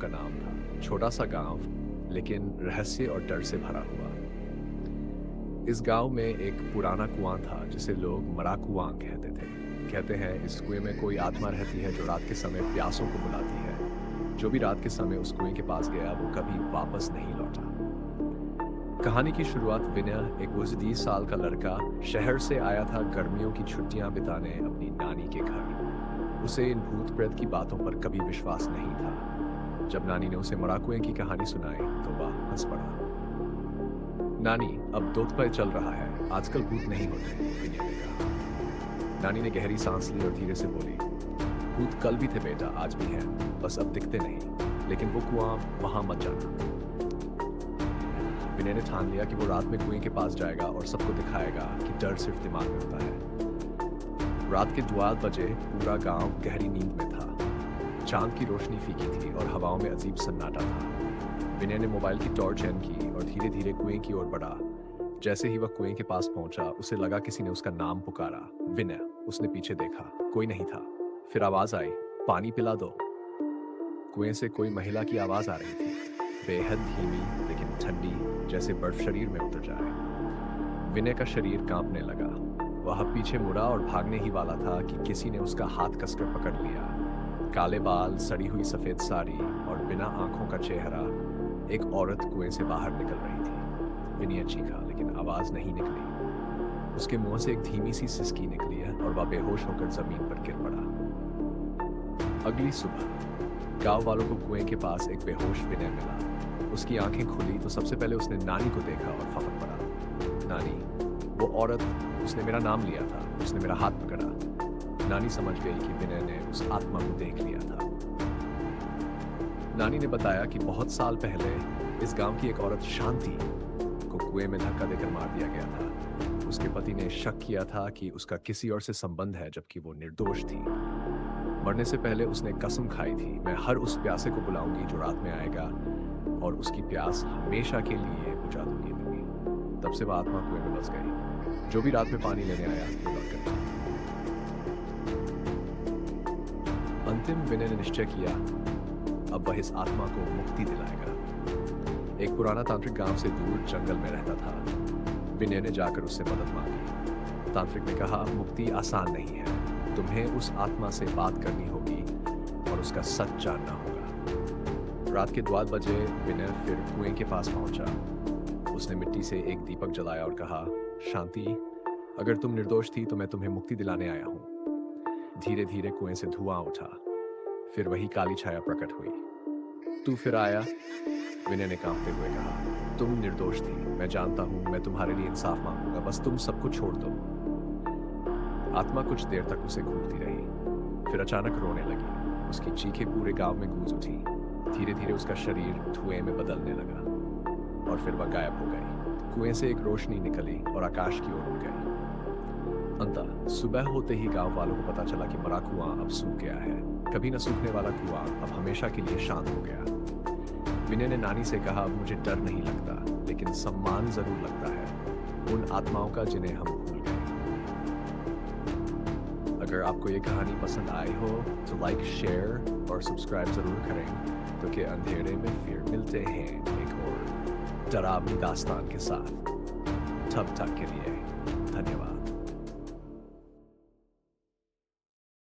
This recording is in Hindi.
का नाम था। छोटा सा गांव, लेकिन रहस्य और डर से भरा हुआ। इस गांव में एक पुराना कुआं था जिसे लोग मरा कुआं कहते थे। कहते हैं इस कुएं में कोई आत्मा रहती है जो रात के समय प्यासों को बुलाती है। जो भी रात के समय उस कुएं के पास गया वो कभी वापस नहीं लौटा। कहानी की शुरुआत विनय, एक 20 साल का लड़का, शहर से आया था गर्मियों की छुट्टियां बिताने अपनी नानी के घर। उसे इन भूत प्रेत की बातों पर कभी विश्वास नहीं था। जब नानी ने उसे मरा कुएं की कहानी सुनाई तो वह हंस पड़ा। नानी, अब दोपहर चल रहा है, आजकल भूत नहीं होते, विनय ने कहा। नानी ने गहरी सांस ली और धीरे से बोली, भूत कल भी थे बेटा, आज भी हैं, बस अब दिखते नहीं, लेकिन वो कुआं वहां मत जाना। विनय ने ठान लिया कि वो रात में कुएं के पास जाएगा और सबको दिखाएगा कि डर सिर्फ दिमाग में होता है। रात के 12 बजे पूरा गांव गहरी नींद में था। चांद की रोशनी फीकी थी और हवाओं में अजीब सन्नाटा था। विनय ने मोबाइल की टॉर्च ऑन की और धीरे धीरे कुएं की ओर बढ़ा। जैसे ही वह कुएं के पास पहुंचा, उसे लगा किसी ने उसका नाम पुकारा, विनय। उसने पीछे देखा, कोई नहीं था। फिर आवाज आई, पानी पिला दो। कुएं से कोई महिला की आवाज आ रही थी, बेहद धीमी लेकिन ठंडी, जैसे बर्फ शरीर में उतर जाए। विनय का शरीर कांपने लगा। वह पीछे मुड़ा और भागने ही वाला था कि किसी ने उसका हाथ कसकर पकड़ लिया। काले बाल, सड़ी हुई सफेद साड़ी और बिना आंखों का चेहरा। एक औरत कुएं से बाहर निकल रही थी। विनय चीखा लेकिन आवाज नहीं निकली। उसके मुंह से एक धीमी सी सिसकी निकली है और वह बेहोश होकर जमीन पर गिर पड़ा। अगली सुबह गांव वालों को कुएं के पास एक बेहोश विनय मिला। उसकी आंखें खुली तो सबसे पहले उसने नानी को देखा और फफक पड़ा। नानी, वो औरत, उसने मेरा नाम लिया था, उसने मेरा हाथ पकड़ा। नानी समझ गई कि विनय ने उस आत्मा को देख लिया था। नानी ने बताया कि बहुत साल पहले इस गांव की एक औरत शांति को कुएं में धक्का देकर मार दिया गया था। उसके पति ने शक किया था कि उसका किसी और से संबंध है, जबकि वो निर्दोष थी। मरने से पहले उसने कसम खाई थी, मैं हर उस प्यासे को बुलाऊंगी जो रात में आएगा और उसकी प्यास हमेशा के लिए बुझा दूंगी। तब से वह आत्मा कुएं में बस गई। जो भी रात में पानी लेने आया वो लौट गया। अंतिम विनय ने निश्चय किया, अब वह इस आत्मा को मुक्ति दिलाएगा। एक पुराना तांत्रिक गांव से दूर जंगल में रहता था। विनय ने जाकर उससे मदद मांगी। तांत्रिक ने कहा, मुक्ति आसान नहीं है, तुम्हें उस आत्मा से बात करनी होगी और उसका सच जानना होगा। रात के 12 बजे विनय फिर कुएं के पास पहुंचा। उसने मिट्टी से एक दीपक जलाया और कहा, शांति, अगर तुम निर्दोष थी तो मैं तुम्हें मुक्ति दिलाने आया हूं। धीरे धीरे कुएं से धुआं उठा। फिर वही काली छाया प्रकट हुई। तू फिर आया, विनय ने कांपते हुए कहा। तुम निर्दोष थी, मैं जानता हूं, मैं तुम्हारे लिए इंसाफ मांगूंगा, बस तुम सबको छोड़ दो। आत्मा कुछ देर तक उसे घूरती रही, फिर अचानक रोने लगी। उसकी चीखें पूरे गांव में गूंज उठी। धीरे धीरे उसका शरीर धुएं में बदलने लगा और फिर वह गायब हो गई। कुएं से एक रोशनी निकली और आकाश की ओर उड़ गई। अंततः सुबह होते ही गांव वालों को पता चला कि मरा कुआं अब सूख गया है। कभी न सूखने वाला कुआं अब हमेशा के लिए शांत हो गया। विनय ने नानी से कहा, मुझे डर नहीं लगता, लेकिन सम्मान जरूर लगता है उन आत्माओं का जिन्हें हम भूल गए। अगर आपको ये कहानी पसंद आई हो तो लाइक, शेयर और सब्सक्राइब जरूर करें, तो कि अंधेरे में फिर मिलते हैं एक और डरावनी दास्तान के साथ। तब तक के लिए धन्यवाद।